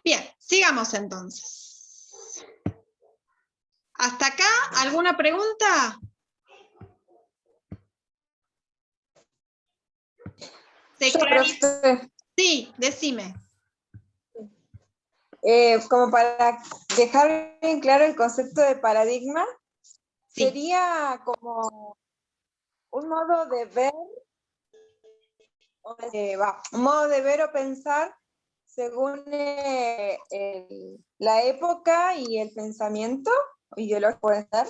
Bien, sigamos entonces. ¿Hasta acá alguna pregunta? Sí, decime. Como para dejar bien claro el concepto de paradigma, sí. Sería como un modo de ver, un modo de ver o pensar según la época y el pensamiento ideológico, ¿puede ser?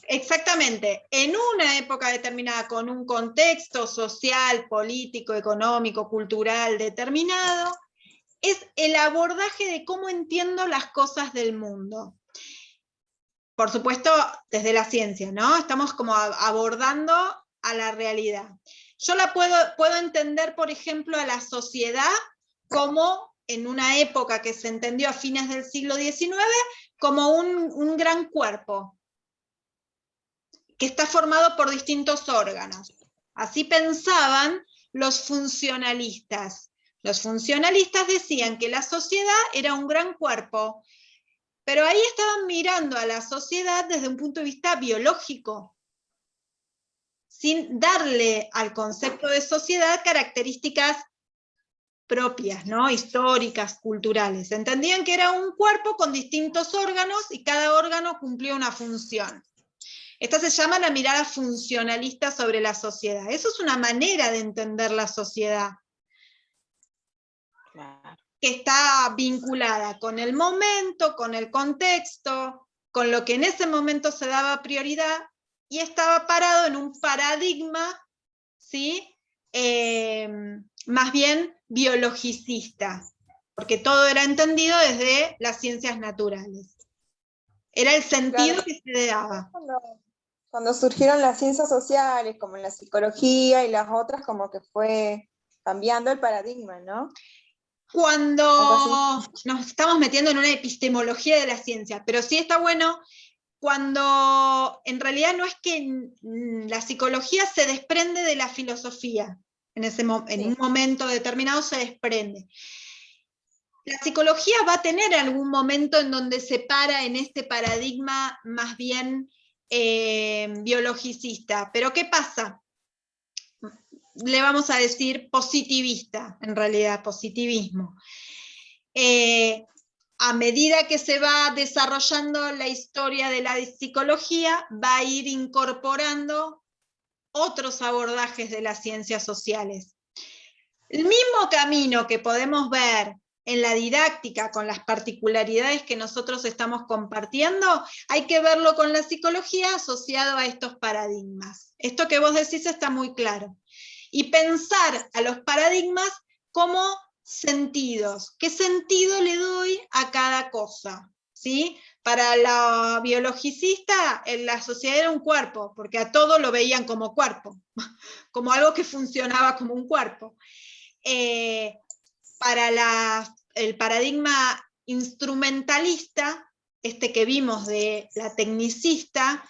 Exactamente, en una época determinada, con un contexto social, político, económico, cultural determinado, es el abordaje de cómo entiendo las cosas del mundo. Por supuesto, desde la ciencia, ¿no? Estamos como abordando a la realidad. Yo puedo entender, por ejemplo, a la sociedad como en una época que se entendió a fines del siglo XIX, como un gran cuerpo, que está formado por distintos órganos. Así pensaban los funcionalistas. Los funcionalistas decían que la sociedad era un gran cuerpo, pero ahí estaban mirando a la sociedad desde un punto de vista biológico, sin darle al concepto de sociedad características propias, ¿no? Históricas, culturales. Entendían que era un cuerpo con distintos órganos y cada órgano cumplía una función. Esta se llama la mirada funcionalista sobre la sociedad. Eso es una manera de entender la sociedad. Claro. Que está vinculada con el momento, con el contexto, con lo que en ese momento se daba prioridad, y estaba parado en un paradigma, ¿sí? Más bien biologicista, porque todo era entendido desde las ciencias naturales. Era el sentido, claro, que se le daba. Cuando surgieron las ciencias sociales, como la psicología y las otras, como que fue cambiando el paradigma, ¿no? Cuando nos estamos metiendo en una epistemología de la ciencia, pero sí está bueno cuando en realidad no es que la psicología se desprende de la filosofía, en un momento determinado se desprende. La psicología va a tener algún momento en donde se para en este paradigma más bien biologicista, pero ¿qué pasa? Le vamos a decir positivista, en realidad, positivismo. A medida que se va desarrollando la historia de la psicología, va a ir incorporando otros abordajes de las ciencias sociales. El mismo camino que podemos ver en la didáctica, con las particularidades que nosotros estamos compartiendo, hay que verlo con la psicología asociado a estos paradigmas. Esto que vos decís está muy claro. Y pensar a los paradigmas como sentidos. ¿Qué sentido le doy a cada cosa? ¿Sí? Para la biologicista, la sociedad era un cuerpo, porque a todo lo veían como cuerpo, como algo que funcionaba como un cuerpo. Para el paradigma instrumentalista, este que vimos de la tecnicista,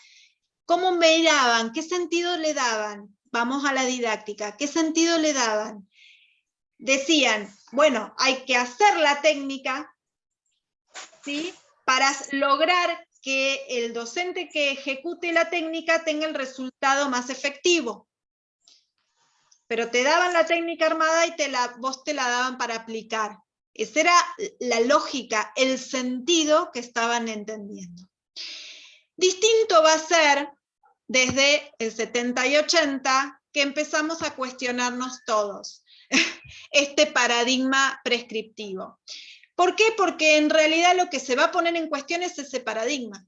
¿cómo miraban? ¿Qué sentido le daban? Vamos a la didáctica. ¿Qué sentido le daban? Decían, bueno, hay que hacer la técnica, ¿sí? Para lograr que el docente que ejecute la técnica tenga el resultado más efectivo. Pero te daban la técnica armada y vos te la daban para aplicar. Esa era la lógica, el sentido que estaban entendiendo. Distinto va a ser desde el 70 y 80, que empezamos a cuestionarnos todos este paradigma prescriptivo. ¿Por qué? Porque en realidad lo que se va a poner en cuestión es ese paradigma.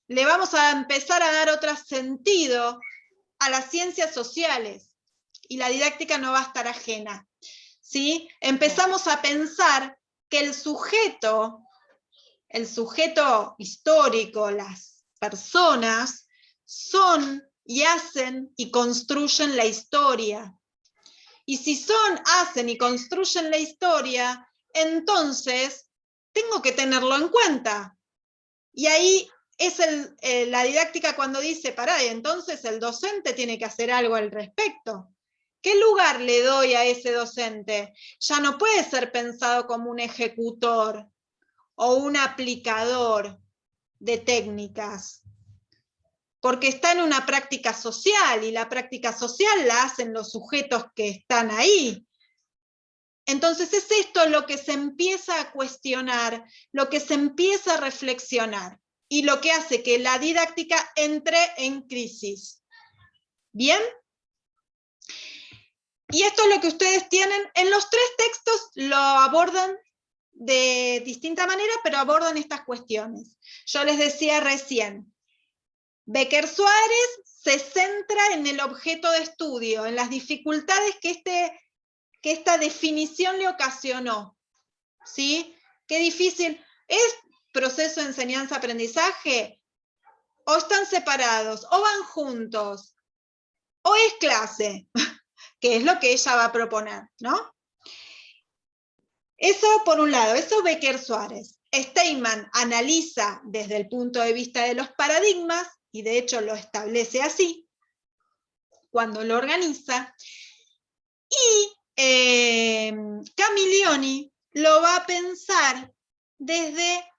Le vamos a empezar a dar otro sentido a las ciencias sociales, y la didáctica no va a estar ajena, ¿sí? Empezamos a pensar que el sujeto histórico, las personas, son y hacen y construyen la historia. Y si son, hacen y construyen la historia, entonces tengo que tenerlo en cuenta. Y ahí es la didáctica cuando dice, pará, y entonces el docente tiene que hacer algo al respecto. ¿Qué lugar le doy a ese docente? Ya no puede ser pensado como un ejecutor o un aplicador de técnicas, porque está en una práctica social, y la práctica social la hacen los sujetos que están ahí. Entonces es esto lo que se empieza a cuestionar, lo que se empieza a reflexionar, y lo que hace que la didáctica entre en crisis. ¿Bien? Y esto es lo que ustedes tienen. En los 3 textos lo abordan de distinta manera, pero abordan estas cuestiones. Yo les decía recién, Becker Suárez se centra en el objeto de estudio, en las dificultades que esta definición le ocasionó. ¿Sí? Qué difícil. ¿Es proceso de enseñanza-aprendizaje? ¿O están separados? ¿O van juntos? ¿O es clase? Que es lo que ella va a proponer, ¿no? Eso por un lado, eso Becker Suárez. Steinman analiza desde el punto de vista de los paradigmas, y de hecho lo establece así, cuando lo organiza, y Camillioni lo va a pensar desde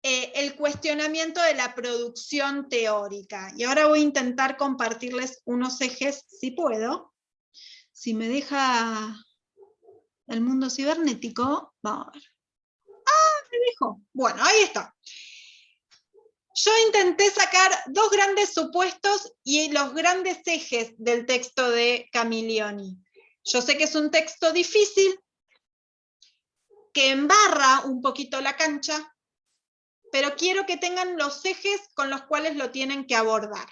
el cuestionamiento de la producción teórica. Y ahora voy a intentar compartirles unos ejes, si puedo, si me deja el mundo cibernético. Vamos a ver. ¡Ah, me dejó! Bueno, ahí está. Yo intenté sacar 2 grandes supuestos y los grandes ejes del texto de Camillioni. Yo sé que es un texto difícil, que embarra un poquito la cancha, pero quiero que tengan los ejes con los cuales lo tienen que abordar.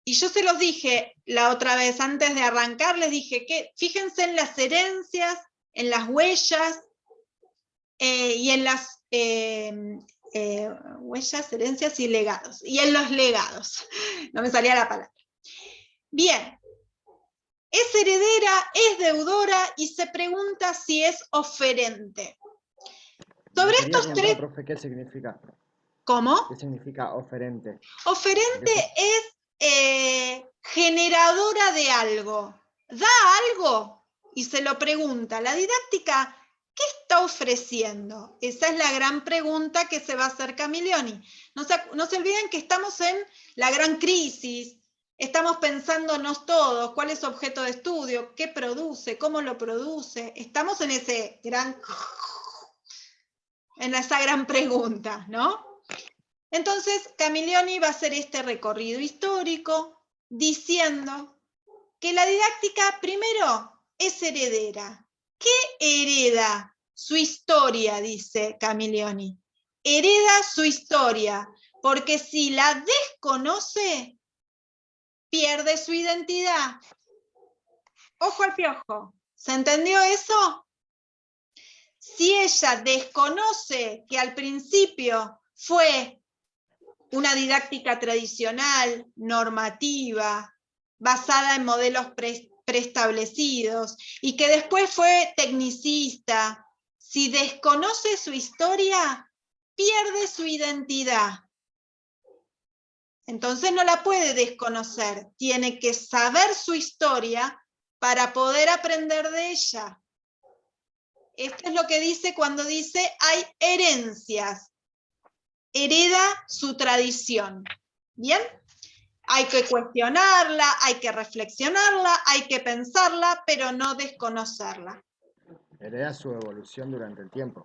Y yo se los dije la otra vez, antes de arrancar, les dije que fíjense en las herencias, en las huellas, y en las huellas, herencias y legados, y en los legados. No me salía la palabra. Bien. Es heredera, es deudora, y se pregunta si es oferente. Sobre estos 3... Profe, ¿qué significa? ¿Cómo? ¿Qué significa oferente? Oferente es generadora de algo. Da algo y se lo pregunta. La didáctica, ¿qué está ofreciendo? Esa es la gran pregunta que se va a hacer Camillioni. No se olviden que estamos en la gran crisis. Estamos pensándonos todos, cuál es su objeto de estudio, qué produce, cómo lo produce. Estamos en esa gran pregunta, ¿no? Entonces, Camillioni va a hacer este recorrido histórico diciendo que la didáctica, primero, es heredera. ¿Qué hereda? Su historia, dice Camillioni. Hereda su historia, porque si la desconoce, pierde su identidad. Ojo al piojo. ¿Se entendió eso? Si ella desconoce que al principio fue una didáctica tradicional, normativa, basada en modelos preestablecidos, y que después fue tecnicista, si desconoce su historia, pierde su identidad. Entonces no la puede desconocer, tiene que saber su historia para poder aprender de ella. Esto es lo que dice cuando dice hay herencias. Hereda su tradición. ¿Bien? Hay que cuestionarla, hay que reflexionarla, hay que pensarla, pero no desconocerla. Hereda su evolución durante el tiempo.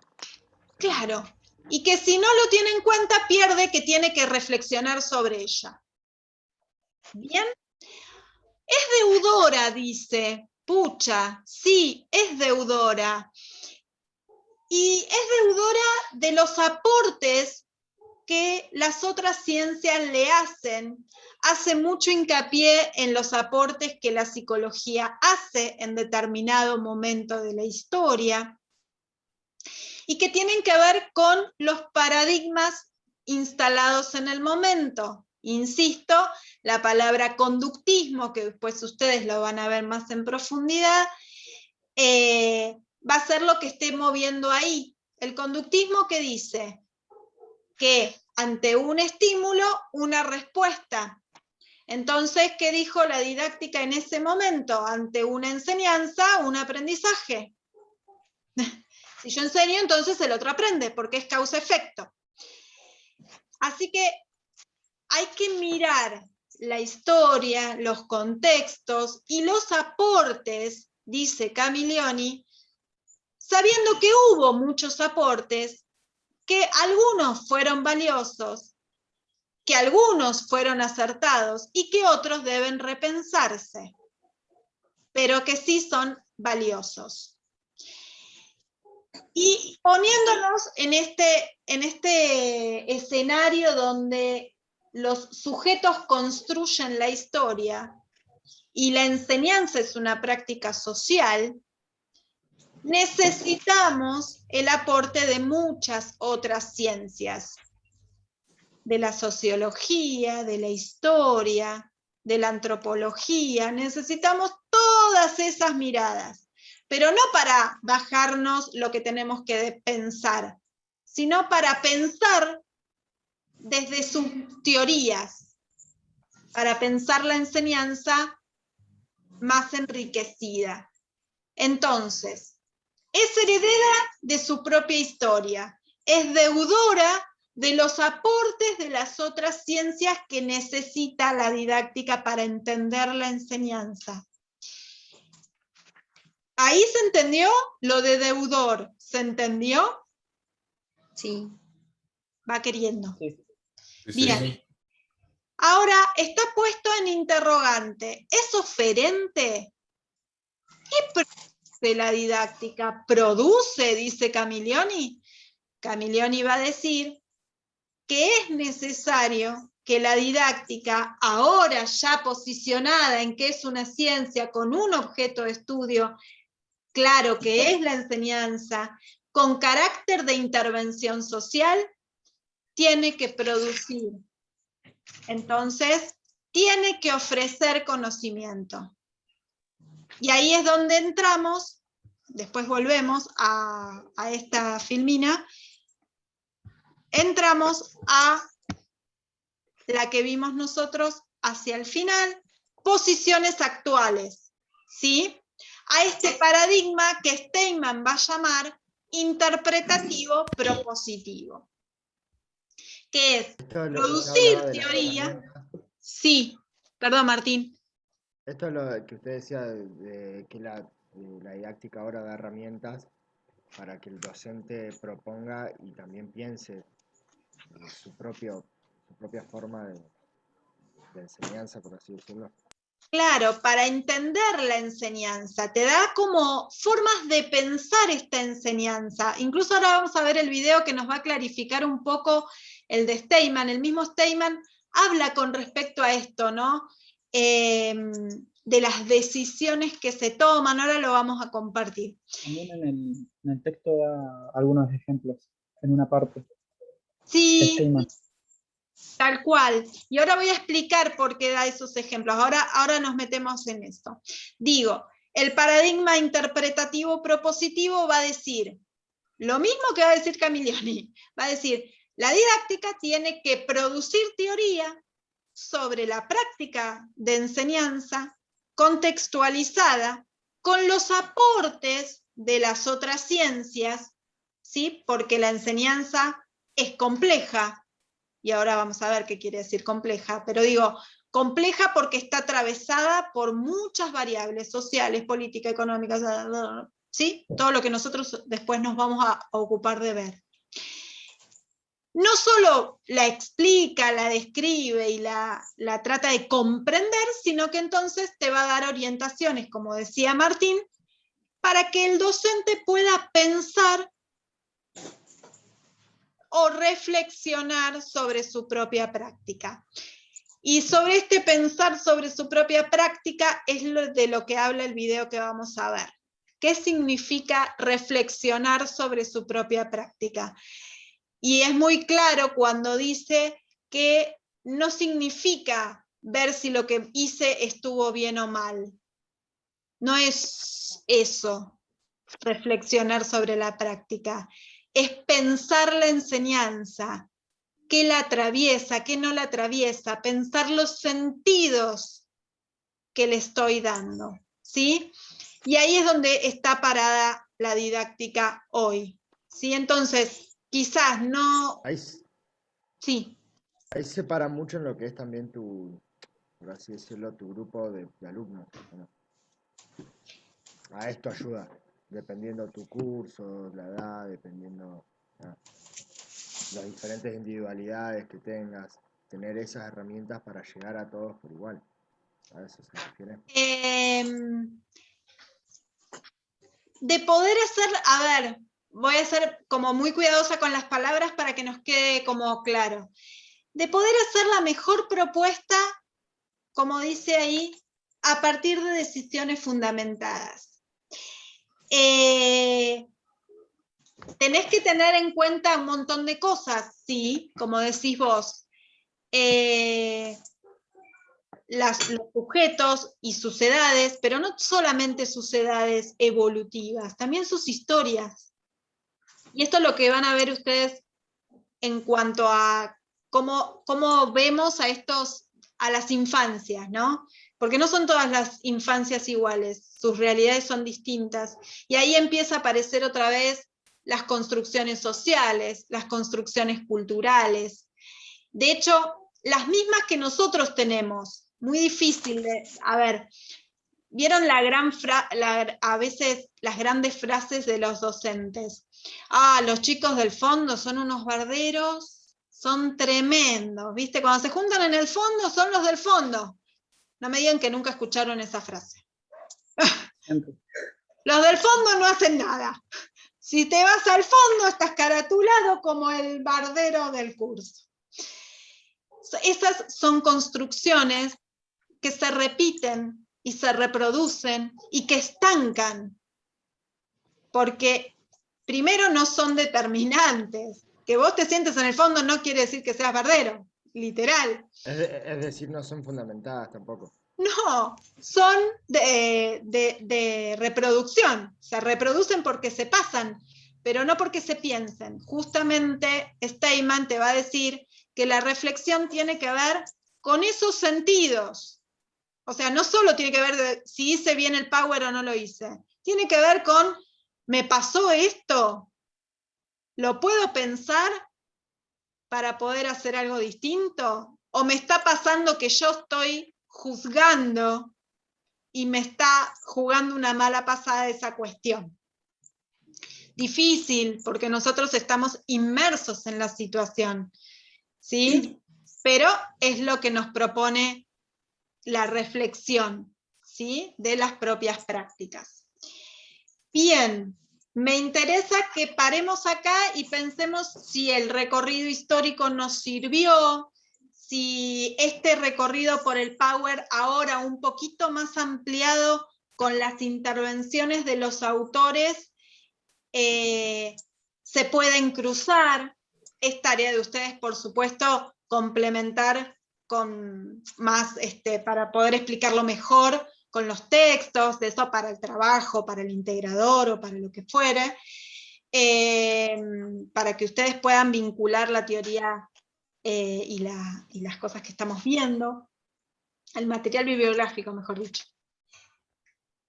Claro. Y que si no lo tiene en cuenta, pierde que tiene que reflexionar sobre ella. ¿Bien? Es deudora, dice. Pucha, sí, es deudora. Y es deudora de los aportes que las otras ciencias le hacen. Hace mucho hincapié en los aportes que la psicología hace en determinado momento de la historia y que tienen que ver con los paradigmas instalados en el momento. Insisto, la palabra conductismo, que después ustedes lo van a ver más en profundidad, va a ser lo que esté moviendo ahí. El conductismo que dice que ante un estímulo, una respuesta. Entonces, ¿qué dijo la didáctica en ese momento? Ante una enseñanza, un aprendizaje. Si yo enseño, entonces el otro aprende, porque es causa-efecto. Así que hay que mirar la historia, los contextos y los aportes, dice Camillioni, sabiendo que hubo muchos aportes, que algunos fueron valiosos, que algunos fueron acertados y que otros deben repensarse, pero que sí son valiosos. Y poniéndonos en este escenario donde los sujetos construyen la historia y la enseñanza es una práctica social, necesitamos el aporte de muchas otras ciencias, de la sociología, de la historia, de la antropología. Necesitamos todas esas miradas, pero no para bajarnos lo que tenemos que pensar, sino para pensar desde sus teorías, para pensar la enseñanza más enriquecida. Entonces, es heredera de su propia historia, es deudora de los aportes de las otras ciencias que necesita la didáctica para entender la enseñanza. ¿Ahí se entendió lo de deudor? ¿Se entendió? Sí. Va queriendo. Sí. Bien. Ahora está puesto en interrogante. ¿Es oferente? ¿Qué produce la didáctica? ¿Produce? Dice Camillioni. Camillioni va a decir que es necesario que la didáctica, ahora ya posicionada en que es una ciencia con un objeto de estudio claro que es la enseñanza, con carácter de intervención social, tiene que producir. Entonces, tiene que ofrecer conocimiento. Y ahí es donde entramos, después volvemos a esta filmina, entramos a la que vimos nosotros hacia el final, posiciones actuales, ¿sí? A este paradigma que Steinman va a llamar interpretativo propositivo, que es producir teoría. Sí, perdón Martín. Esto es lo que usted decía, de que la didáctica ahora da herramientas para que el docente proponga y también piense su propia forma de enseñanza, por así decirlo. Claro, para entender la enseñanza, te da como formas de pensar esta enseñanza. Incluso ahora vamos a ver el video que nos va a clarificar un poco el de Steinman. El mismo Steinman habla con respecto a esto, ¿no? De las decisiones que se toman, ahora lo vamos a compartir. También en el texto da algunos ejemplos, en una parte. Sí, Steinman. tal cual. Y ahora voy a explicar por qué da esos ejemplos. Ahora nos metemos en esto. Digo, el paradigma interpretativo propositivo va a decir lo mismo que va a decir Camillioni. Va a decir, la didáctica tiene que producir teoría sobre la práctica de enseñanza contextualizada con los aportes de las otras ciencias, ¿sí? Porque la enseñanza es compleja, y ahora vamos a ver qué quiere decir compleja, pero digo, compleja porque está atravesada por muchas variables sociales, políticas, económicas, ¿sí? Todo lo que nosotros después nos vamos a ocupar de ver. No solo la explica, la describe y la trata de comprender, sino que entonces te va a dar orientaciones, como decía Martín, para que el docente pueda pensar o reflexionar sobre su propia práctica. Y sobre este pensar sobre su propia práctica es de lo que habla el video que vamos a ver. ¿Qué significa reflexionar sobre su propia práctica? Y es muy claro cuando dice que no significa ver si lo que hice estuvo bien o mal. No es eso, reflexionar sobre la práctica. Es pensar la enseñanza, qué la atraviesa, qué no la atraviesa, pensar los sentidos que le estoy dando, ¿sí? Y ahí es donde está parada la didáctica hoy, ¿sí? Entonces, quizás no... Ahí, Sí. ahí se para mucho en lo que es también tu, por así decirlo, tu grupo de alumnos, ¿no? A esto ayuda, dependiendo tu curso, la edad, dependiendo, ¿no?, las diferentes individualidades que tengas, tener esas herramientas para llegar a todos por igual. ¿A eso se refiere? De poder hacer, a ver, voy a ser como muy cuidadosa con las palabras para que nos quede como claro. De poder hacer la mejor propuesta, como dice ahí, a partir de decisiones fundamentadas. Tenés que tener en cuenta un montón de cosas, sí, como decís vos. Los sujetos y sus edades, pero no solamente sus edades evolutivas, también sus historias. Y esto es lo que van a ver ustedes en cuanto a cómo vemos a las infancias, ¿no? Porque no son todas las infancias iguales, sus realidades son distintas. Y ahí empieza a aparecer otra vez las construcciones sociales, las construcciones culturales. De hecho, las mismas que nosotros tenemos. Muy difícil de... A ver, ¿vieron a veces las grandes frases de los docentes? Ah, los chicos del fondo son unos barderos, son tremendos, ¿viste? Cuando se juntan en el fondo, son los del fondo. No me digan que nunca escucharon esa frase. Los del fondo no hacen nada. Si te vas al fondo, estás caratulado como el bardero del curso. Esas son construcciones que se repiten y se reproducen y que estancan, porque primero no son determinantes. Que vos te sientes en el fondo no quiere decir que seas bardero, literal. Es decir, no son fundamentadas tampoco. No, son de reproducción, se reproducen porque se pasan, pero no porque se piensen. Justamente Steinman te va a decir que la reflexión tiene que ver con esos sentidos. O sea, no solo tiene que ver de si hice bien el power o no lo hice, tiene que ver con, ¿me pasó esto? ¿Lo puedo pensar para poder hacer algo distinto? ¿O me está pasando que yo estoy juzgando y me está jugando una mala pasada esa cuestión? Difícil, porque nosotros estamos inmersos en la situación, ¿sí? Pero es lo que nos propone la reflexión, ¿sí?, de las propias prácticas. Bien, me interesa que paremos acá y pensemos si el recorrido histórico nos sirvió, si este recorrido por el Power ahora un poquito más ampliado con las intervenciones de los autores se pueden cruzar. Es tarea de ustedes, por supuesto, complementar con más, para poder explicarlo mejor con los textos, de eso para el trabajo, para el integrador o para lo que fuere, para que ustedes puedan vincular la teoría y las cosas que estamos viendo, el material bibliográfico, mejor dicho.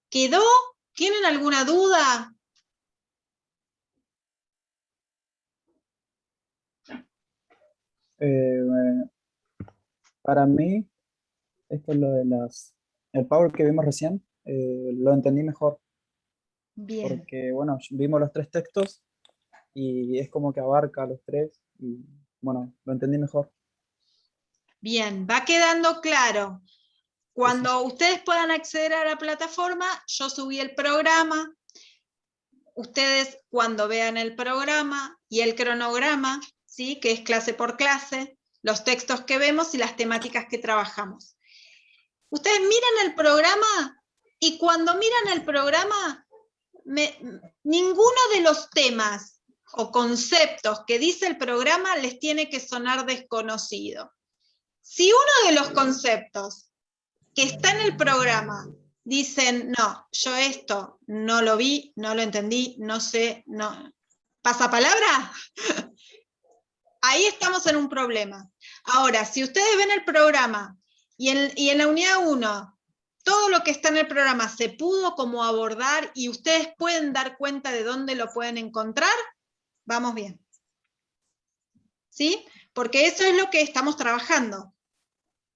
¿Quedó? ¿Tienen alguna duda? Para mí, esto es lo de el power que vimos recién, lo entendí mejor. Bien. Porque, bueno, vimos los tres textos y es como que abarca los tres y, bueno, lo entendí mejor. Bien, va quedando claro. Cuando Sí. ustedes puedan acceder a la plataforma, yo subí el programa. Ustedes cuando vean el programa y el cronograma, ¿sí?, que es clase por clase, los textos que vemos y las temáticas que trabajamos. Ustedes miran el programa y cuando miran el programa, ninguno de los temas o conceptos que dice el programa les tiene que sonar desconocido. Si uno de los conceptos que está en el programa dicen, no, yo esto no lo vi, no lo entendí, no sé, no. ¿Pasapalabra? Ahí estamos en un problema. Ahora, si ustedes ven el programa y en la unidad 1, todo lo que está en el programa se pudo como abordar y ustedes pueden dar cuenta de dónde lo pueden encontrar, vamos bien. ¿Sí? Porque eso es lo que estamos trabajando.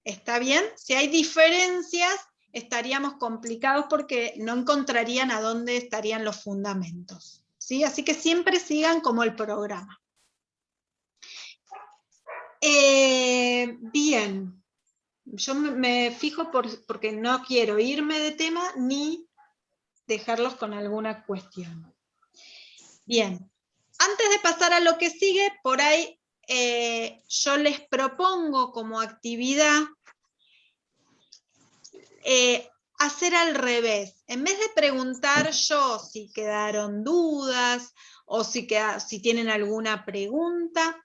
¿Está bien? Si hay diferencias, estaríamos complicados porque no encontrarían a dónde estarían los fundamentos. ¿Sí? Así que siempre sigan como el programa. Bien. Yo me fijo porque no quiero irme de tema ni dejarlos con alguna cuestión. Bien. Antes de pasar a lo que sigue, por ahí yo les propongo como actividad hacer al revés. En vez de preguntar yo si quedaron dudas o si tienen alguna pregunta,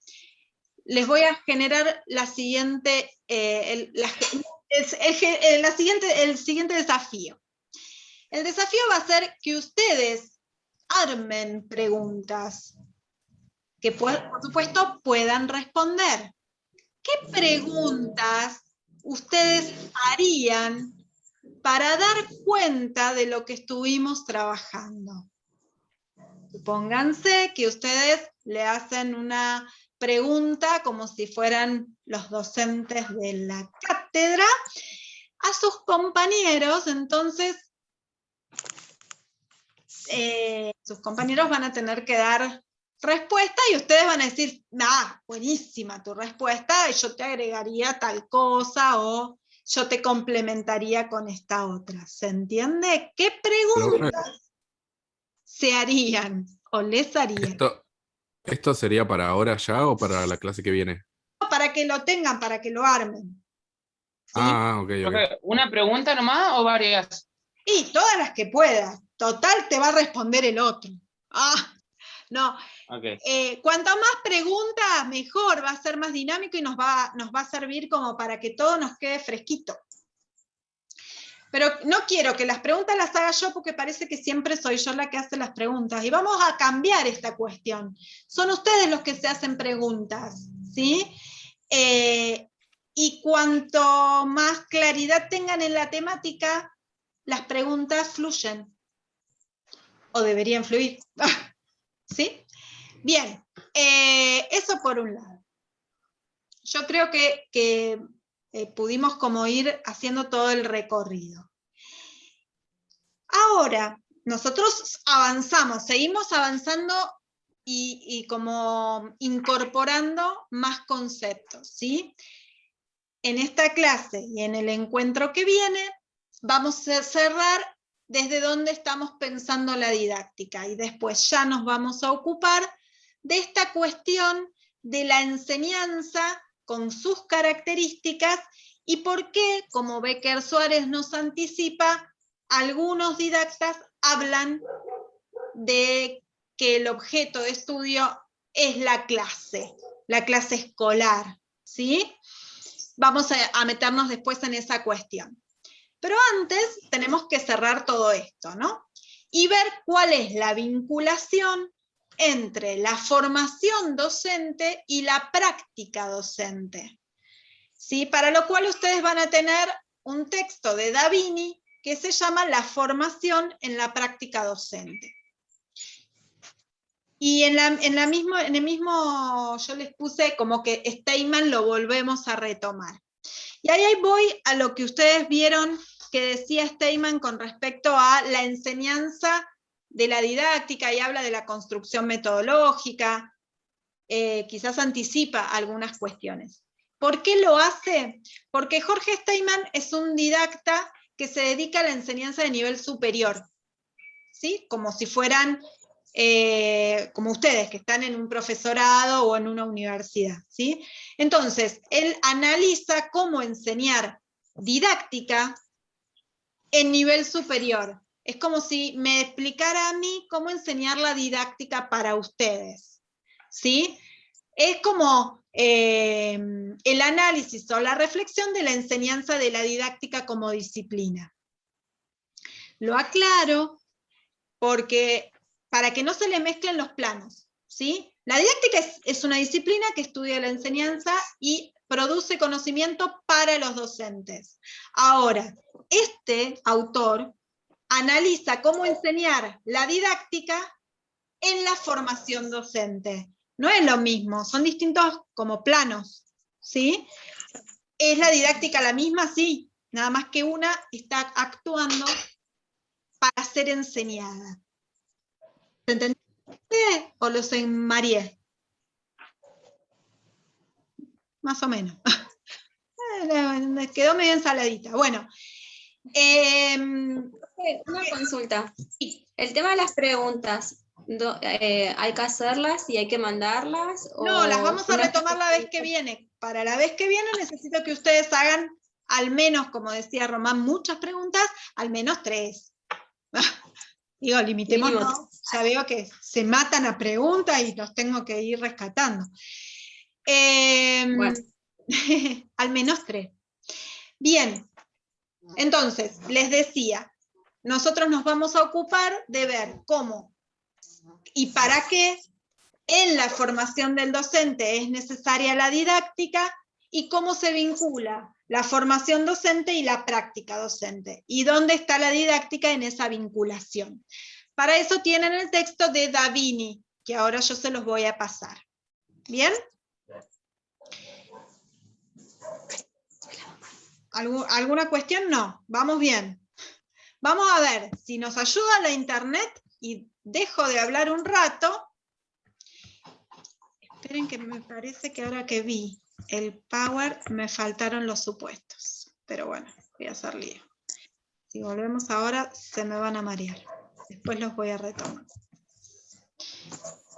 les voy a generar la siguiente, el siguiente desafío. El desafío va a ser que ustedes armen preguntas que por supuesto puedan responder. ¿Qué preguntas ustedes harían para dar cuenta de lo que estuvimos trabajando? Supónganse que ustedes le hacen una pregunta como si fueran los docentes de la cátedra a sus compañeros, entonces sus compañeros van a tener que dar respuesta y ustedes van a decir, buenísima tu respuesta, y yo te agregaría tal cosa o yo te complementaría con esta otra. ¿Se entiende? ¿Qué preguntas se harían o les harían? ¿Esto sería para ahora ya o para la clase que viene? Para que lo tengan, para que lo armen. ¿Sí? Ok. ¿Una pregunta nomás o varias? Y todas las que puedas. Total, te va a responder el otro. No. Okay. Cuanto más preguntas, mejor, va a ser más dinámico y nos va a servir como para que todo nos quede fresquito. Pero no quiero que las preguntas las haga yo porque parece que siempre soy yo la que hace las preguntas. Y vamos a cambiar esta cuestión. Son ustedes los que se hacen preguntas, ¿sí? Y cuanto más claridad tengan en la temática, las preguntas fluyen. O deberían fluir. ¿Sí? Bien, eso por un lado. Yo creo que pudimos como ir haciendo todo el recorrido. Ahora, nosotros avanzamos, seguimos avanzando y como incorporando más conceptos, ¿sí? En esta clase y en el encuentro que viene, vamos a cerrar desde dónde estamos pensando la didáctica y después ya nos vamos a ocupar de esta cuestión de la enseñanza con sus características y por qué, como Becker Suárez nos anticipa, algunos didactas hablan de que el objeto de estudio es la clase escolar, ¿sí? Vamos a meternos después en esa cuestión. Pero antes tenemos que cerrar todo esto, ¿no? Y ver cuál es la vinculación entre la formación docente y la práctica docente. ¿Sí? Para lo cual ustedes van a tener un texto de Davini que se llama La formación en la práctica docente. Y en el mismo yo les puse como que Steinman lo volvemos a retomar. Y ahí voy a lo que ustedes vieron que decía Steinman con respecto a la enseñanza de la didáctica y habla de la construcción metodológica, quizás anticipa algunas cuestiones. ¿Por qué lo hace? Porque Jorge Steinman es un didacta que se dedica a la enseñanza de nivel superior, ¿sí? Como si fueran, como ustedes, que están en un profesorado o en una universidad, ¿sí? Entonces, él analiza cómo enseñar didáctica en nivel superior. Es como si me explicara a mí cómo enseñar la didáctica para ustedes, ¿sí? Es como el análisis o la reflexión de la enseñanza de la didáctica como disciplina. Lo aclaro porque para que no se le mezclen los planos, ¿sí? La didáctica es una disciplina que estudia la enseñanza y produce conocimiento para los docentes. Ahora, este autor analiza cómo enseñar la didáctica en la formación docente. No es lo mismo, son distintos como planos, ¿sí? ¿Es la didáctica la misma? Sí, nada más que una está actuando para ser enseñada. ¿Se entendió o los enmarié? Más o menos. Quedó medio ensaladita. Bueno. Una consulta. El tema de las preguntas, ¿hay que hacerlas y hay que mandarlas? No, las vamos a retomar la vez que viene. Para la vez que viene necesito que ustedes hagan al menos, como decía Román, muchas preguntas, al menos 3. Digo, limitémonos. Ya veo que se matan a preguntas y los tengo que ir rescatando. Bueno. Al menos 3. Bien, entonces, les decía, nosotros nos vamos a ocupar de ver cómo y para qué en la formación del docente es necesaria la didáctica y cómo se vincula la formación docente y la práctica docente, y dónde está la didáctica en esa vinculación. Para eso tienen el texto de Davini, que ahora yo se los voy a pasar. ¿Bien? ¿Alguna cuestión? No, vamos bien. Vamos a ver si nos ayuda la internet y dejo de hablar un rato. Esperen que me parece que ahora que vi el Power me faltaron los supuestos. Pero bueno, voy a hacer lío. Si volvemos ahora se me van a marear. Después los voy a retomar.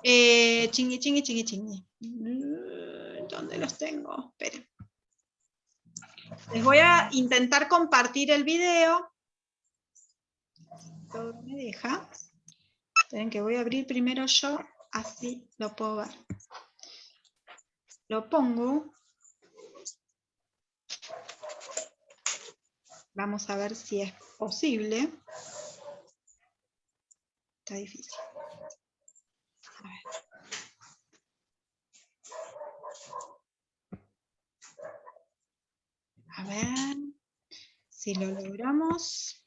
Chingui, chingui, chingui, chingui. ¿Dónde los tengo? Esperen. Les voy a intentar compartir el video. Todo me deja. Esperen que voy a abrir primero yo, así lo puedo ver. Lo pongo. Vamos a ver si es posible. Está difícil. A ver. A ver si lo logramos.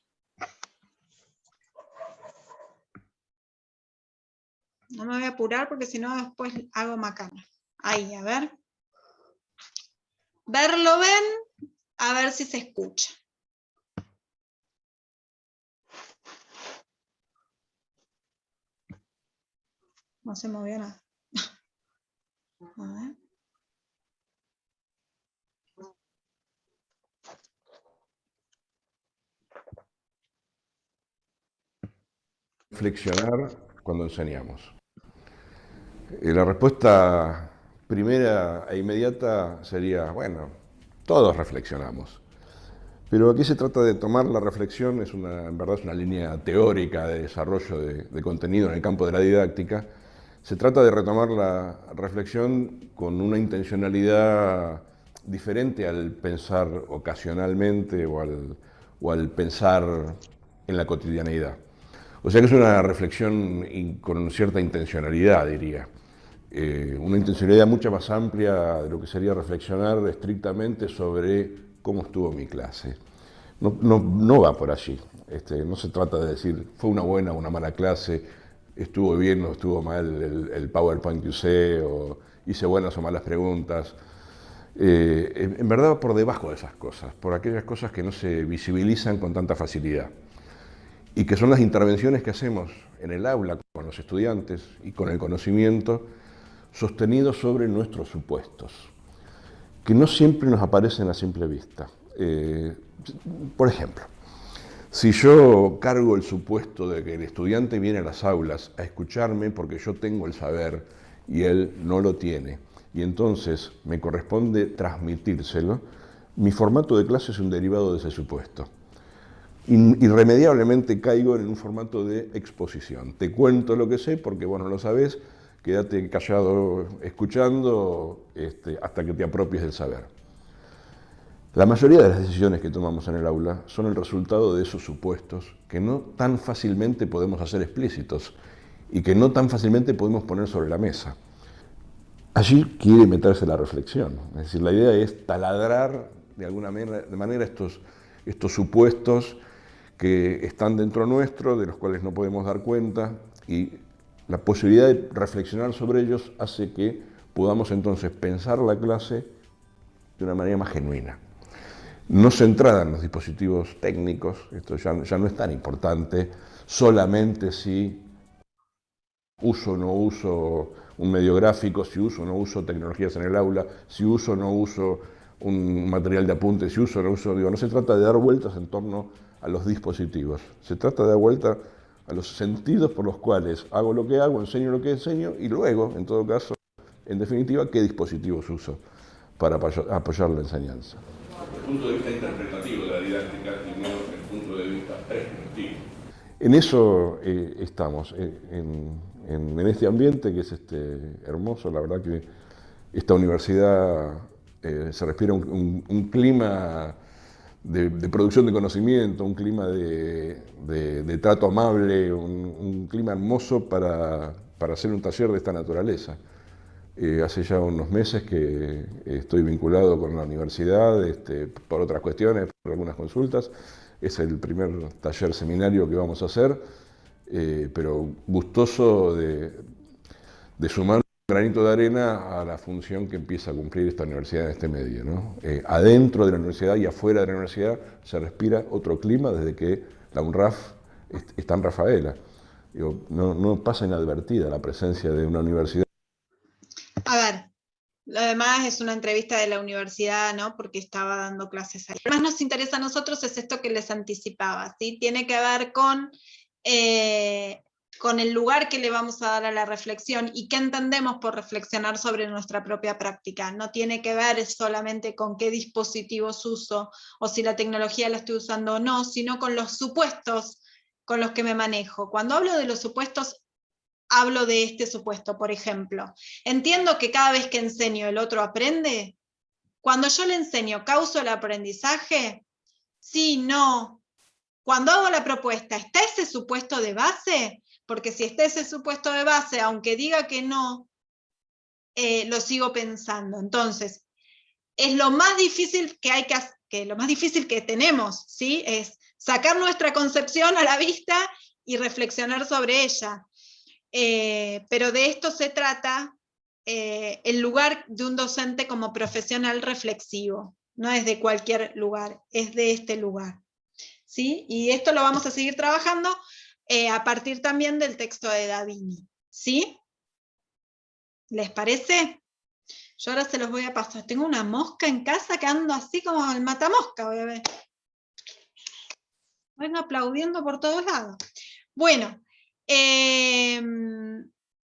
No me voy a apurar porque si no después hago macana. Ahí, a ver. Verlo ven, a ver si se escucha. No se movió nada. A ver. Reflexionar cuando enseñamos. La respuesta primera e inmediata sería, bueno, todos reflexionamos. Pero aquí se trata de tomar la reflexión, en verdad es una línea teórica de desarrollo de contenido en el campo de la didáctica. Se trata de retomar la reflexión con una intencionalidad diferente al pensar ocasionalmente o al pensar en la cotidianeidad. O sea que es una reflexión con cierta intencionalidad, diría. Una intencionalidad mucho más amplia de lo que sería reflexionar estrictamente sobre cómo estuvo mi clase. No va por allí. No se trata de decir, fue una buena o una mala clase, estuvo bien o estuvo mal el PowerPoint que usé, o hice buenas o malas preguntas. En verdad va por debajo de esas cosas, por aquellas cosas que no se visibilizan con tanta facilidad. Y que son las intervenciones que hacemos en el aula con los estudiantes y con el conocimiento sostenidos sobre nuestros supuestos, que no siempre nos aparecen a simple vista. Por ejemplo, si yo cargo el supuesto de que el estudiante viene a las aulas a escucharme porque yo tengo el saber y él no lo tiene, y entonces me corresponde transmitírselo, mi formato de clase es un derivado de ese supuesto. Irremediablemente caigo en un formato de exposición. Te cuento lo que sé porque vos no lo sabés, quédate callado escuchando hasta que te apropies del saber. La mayoría de las decisiones que tomamos en el aula son el resultado de esos supuestos que no tan fácilmente podemos hacer explícitos y que no tan fácilmente podemos poner sobre la mesa. Allí quiere meterse la reflexión, es decir, la idea es taladrar de alguna manera estos supuestos que están dentro nuestro, de los cuales no podemos dar cuenta, y la posibilidad de reflexionar sobre ellos hace que podamos entonces pensar la clase de una manera más genuina. No centrada en los dispositivos técnicos, esto ya no es tan importante, solamente si uso o no uso un medio gráfico, si uso o no uso tecnologías en el aula, si uso o no uso un material de apunte, si uso o no uso, no se trata de dar vueltas en torno a los dispositivos, se trata de dar vuelta a los sentidos por los cuales hago lo que hago, enseño lo que enseño y luego, en todo caso, en definitiva, qué dispositivos uso para apoyar la enseñanza. El punto de vista interpretativo de la didáctica y no el punto de vista prescriptivo. En eso estamos, en este ambiente que es hermoso. La verdad que esta universidad se respira un clima de producción de conocimiento, un clima de trato amable, un clima hermoso para hacer un taller de esta naturaleza. Hace ya unos meses que estoy vinculado con la universidad por otras cuestiones, por algunas consultas. Es el primer taller seminario que vamos a hacer, pero gustoso de sumar un granito de arena a la función que empieza a cumplir esta universidad en este medio, ¿no? Adentro de la universidad y afuera de la universidad se respira otro clima desde que la UNRAF está en Rafaela. Digo, no pasa inadvertida la presencia de una universidad. A ver, lo demás es una entrevista de la universidad, ¿no? Porque estaba dando clases ahí. Lo que más nos interesa a nosotros es esto que les anticipaba, ¿sí? Tiene que ver con el lugar que le vamos a dar a la reflexión y qué entendemos por reflexionar sobre nuestra propia práctica. No tiene que ver solamente con qué dispositivos uso o si la tecnología la estoy usando o no, sino con los supuestos con los que me manejo. Cuando hablo de los supuestos, hablo de este supuesto, por ejemplo. Entiendo que cada vez que enseño el otro aprende. Cuando yo le enseño, ¿causo el aprendizaje? Sí, no. Cuando hago la propuesta, ¿está ese supuesto de base? Porque si está ese supuesto de base, aunque diga que no, lo sigo pensando. Entonces, es lo más difícil lo más difícil que tenemos, ¿sí? Es sacar nuestra concepción a la vista y reflexionar sobre ella. Pero de esto se trata el lugar de un docente como profesional reflexivo. No es de cualquier lugar, es de este lugar. ¿Sí? Y esto lo vamos a seguir trabajando a partir también del texto de Davini. ¿Sí? ¿Les parece? Yo ahora se los voy a pasar. Tengo una mosca en casa que ando así como el matamosca. Voy a ver. Vengo aplaudiendo por todos lados. Bueno,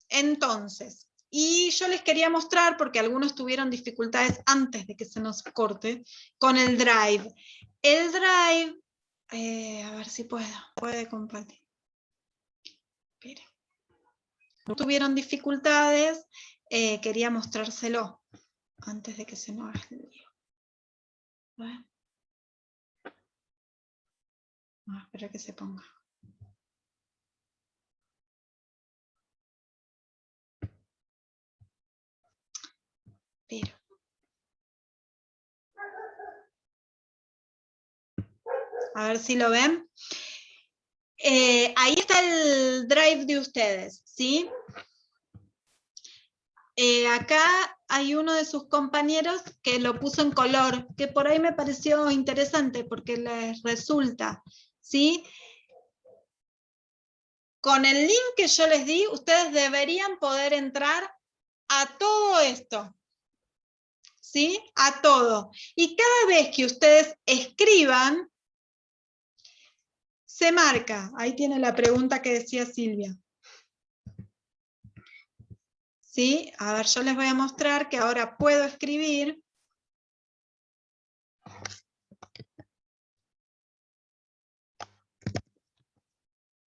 entonces, y yo les quería mostrar, porque algunos tuvieron dificultades antes de que se nos corte, con el Drive. El Drive, a ver si puede compartir. Espere. Tuvieron dificultades, quería mostrárselo antes de que se nos haga el lío. Bueno. Espera que se ponga. Pero. A ver si lo ven. Ahí está el Drive de ustedes, ¿sí? Acá hay uno de sus compañeros que lo puso en color, que por ahí me pareció interesante porque les resulta, ¿sí? Con el link que yo les di, ustedes deberían poder entrar a todo esto, ¿sí? A todo. Y cada vez que ustedes escriban, se marca. Ahí tiene la pregunta que decía Silvia. ¿Sí? A ver, yo les voy a mostrar que ahora puedo escribir.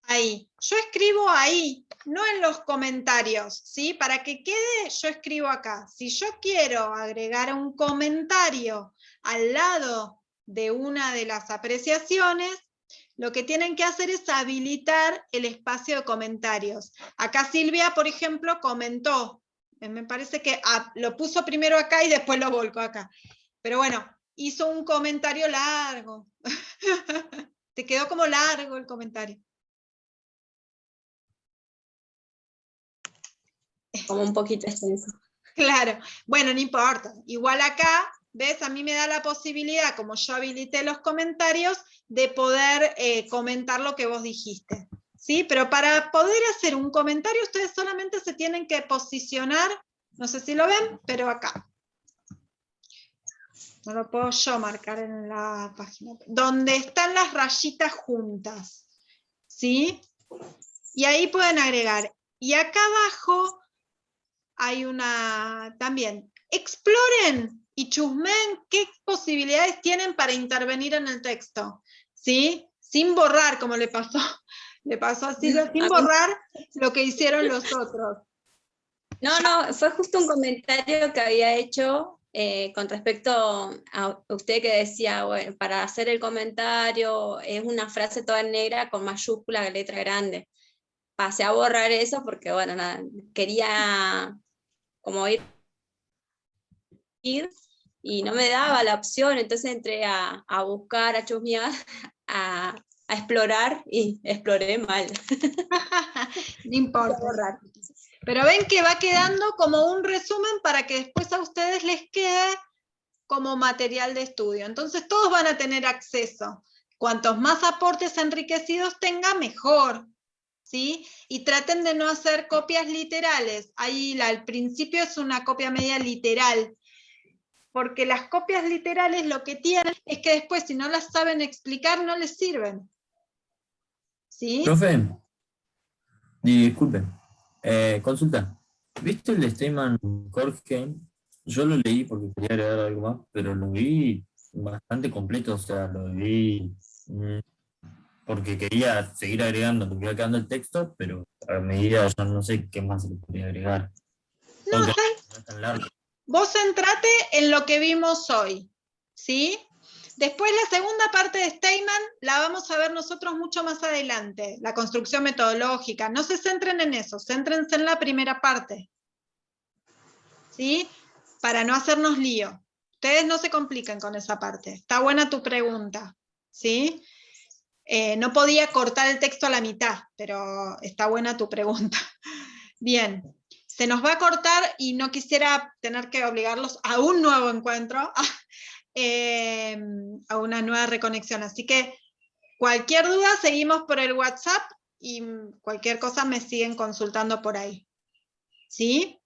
Ahí. Yo escribo ahí, no en los comentarios, ¿sí? Para que quede, yo escribo acá. Si yo quiero agregar un comentario al lado de una de las apreciaciones, lo que tienen que hacer es habilitar el espacio de comentarios. Acá Silvia, por ejemplo, comentó, me parece que lo puso primero acá y después lo volcó acá. Pero bueno, hizo un comentario largo. Te quedó como largo el comentario. Como un poquito extenso. Claro, bueno, no importa. Igual acá, ¿ves? A mí me da la posibilidad, como yo habilité los comentarios, de poder comentar lo que vos dijiste. ¿Sí? Pero para poder hacer un comentario, ustedes solamente se tienen que posicionar, no sé si lo ven, pero acá. No lo puedo yo marcar en la página. Donde están las rayitas juntas. ¿Sí? Y ahí pueden agregar. Y acá abajo hay una también. Exploren y chusmen qué posibilidades tienen para intervenir en el texto. ¿Sí? Sin borrar, como le pasó a Silvia, sin borrar lo que hicieron los otros. No, fue justo un comentario que había hecho con respecto a usted que decía, bueno, para hacer el comentario es una frase toda negra con mayúscula, letra grande. Pasé a borrar eso porque, bueno, nada, quería como ir y no me daba la opción, entonces entré a buscar, a chusmear, a explorar y exploré mal. No importa. Borrar. Pero ven que va quedando como un resumen para que después a ustedes les quede como material de estudio. Entonces todos van a tener acceso. Cuantos más aportes enriquecidos tenga, mejor. ¿Sí? Y traten de no hacer copias literales. Ahí al principio es una copia media literal. Porque las copias literales lo que tienen es que después, si no las saben explicar, no les sirven. ¿Sí? Profe, disculpen, consulta. ¿Viste el de Steinman Jorge? Yo lo leí porque quería agregar algo más, pero lo vi bastante completo, o sea, lo vi porque quería seguir agregando, porque iba quedando el texto, pero a medida ya no sé qué más se le podría agregar. No, no es tan largo. Vos centrate en lo que vimos hoy, ¿sí? Después la segunda parte de Steinman la vamos a ver nosotros mucho más adelante, la construcción metodológica. No se centren en eso, céntrense en la primera parte, ¿sí? Para no hacernos lío. Ustedes no se compliquen con esa parte. Está buena tu pregunta, ¿sí? No podía cortar el texto a la mitad, pero está buena tu pregunta. Bien. Se nos va a cortar y no quisiera tener que obligarlos a un nuevo encuentro, a una nueva reconexión. Así que cualquier duda seguimos por el WhatsApp y cualquier cosa me siguen consultando por ahí. ¿Sí?